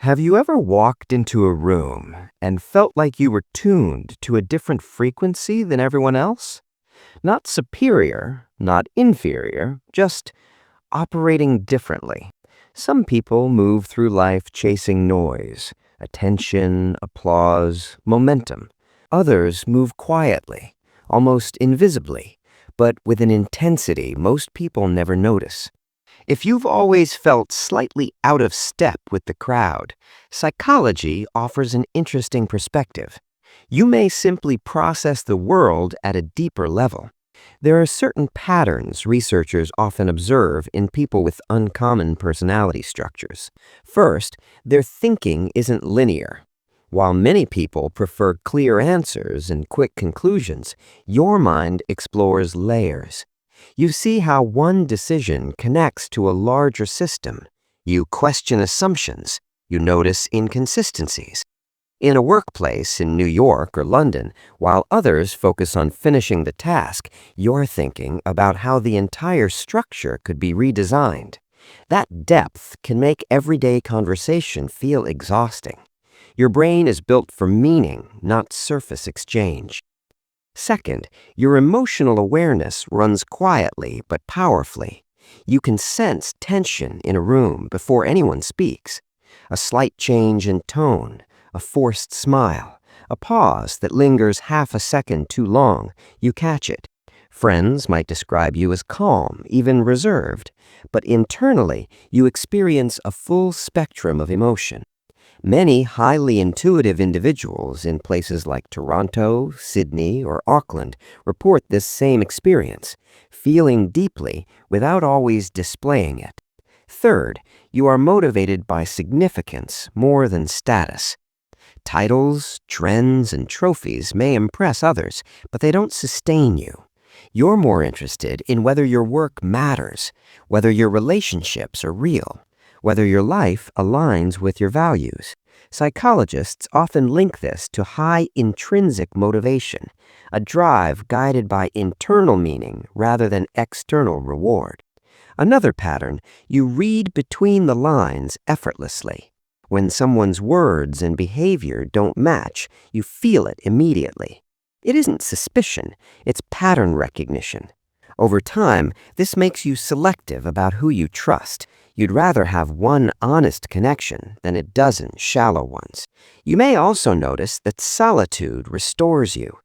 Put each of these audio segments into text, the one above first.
Have you ever walked into a room and felt like you were tuned to a different frequency than everyone else? Not superior, not inferior, just operating differently. Some people move through life chasing noise, attention, applause, momentum. Others move quietly, almost invisibly, but with an intensity most people never notice. If you've always felt slightly out of step with the crowd, psychology offers an interesting perspective. You may simply process the world at a deeper level. There are certain patterns researchers often observe in people with uncommon personality structures. First, their thinking isn't linear. While many people prefer clear answers and quick conclusions, your mind explores layers. You see how one decision connects to a larger system. You question assumptions. You notice inconsistencies. In a workplace in New York or London, while others focus on finishing the task, you're thinking about how the entire structure could be redesigned. That depth can make everyday conversation feel exhausting. Your brain is built for meaning, not surface exchange. Second, your emotional awareness runs quietly but powerfully. You can sense tension in a room before anyone speaks. A slight change in tone, a forced smile, a pause that lingers half a second too long, you catch it. Friends might describe you as calm, even reserved, but internally you experience a full spectrum of emotion. Many highly intuitive individuals in places like Toronto, Sydney, or Auckland report this same experience, feeling deeply without always displaying it. Third, you are motivated by significance more than status. Titles, trends, and trophies may impress others, but they don't sustain you. You're more interested in whether your work matters, whether your relationships are real, whether your life aligns with your values. Psychologists often link this to high intrinsic motivation, a drive guided by internal meaning rather than external reward. Another pattern, you read between the lines effortlessly. When someone's words and behavior don't match, you feel it immediately. It isn't suspicion, it's pattern recognition. Over time, this makes you selective about who you trust. You'd rather have one honest connection than a dozen shallow ones. You may also notice that solitude restores you,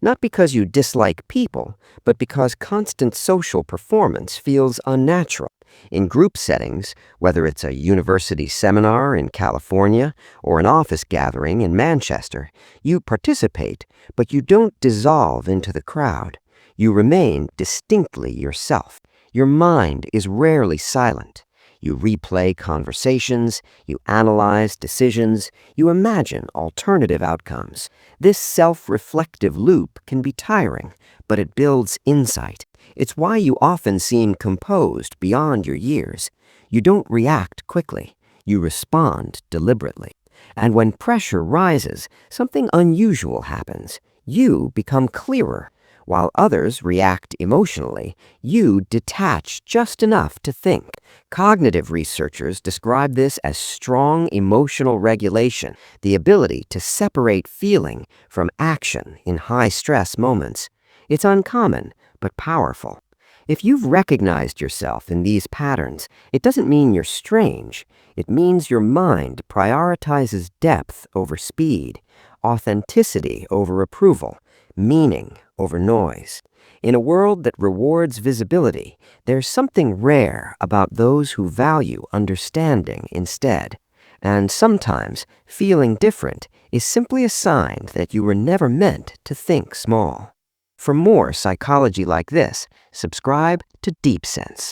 not because you dislike people, but because constant social performance feels unnatural. In group settings, whether it's a university seminar in California or an office gathering in Manchester, you participate, but you don't dissolve into the crowd. You remain distinctly yourself. Your mind is rarely silent. You replay conversations, you analyze decisions, you imagine alternative outcomes. This self-reflective loop can be tiring, but it builds insight. It's why you often seem composed beyond your years. You don't react quickly. You respond deliberately. And when pressure rises, something unusual happens. You become clearer. While others react emotionally, you detach just enough to think. Cognitive researchers describe this as strong emotional regulation, the ability to separate feeling from action in high-stress moments. It's uncommon, but powerful. If you've recognized yourself in these patterns, it doesn't mean you're strange. It means your mind prioritizes depth over speed, authenticity over approval, meaning over noise. In a world that rewards visibility, there's something rare about those who value understanding instead. And sometimes, feeling different is simply a sign that you were never meant to think small. For more psychology like this, subscribe to Deep Sense.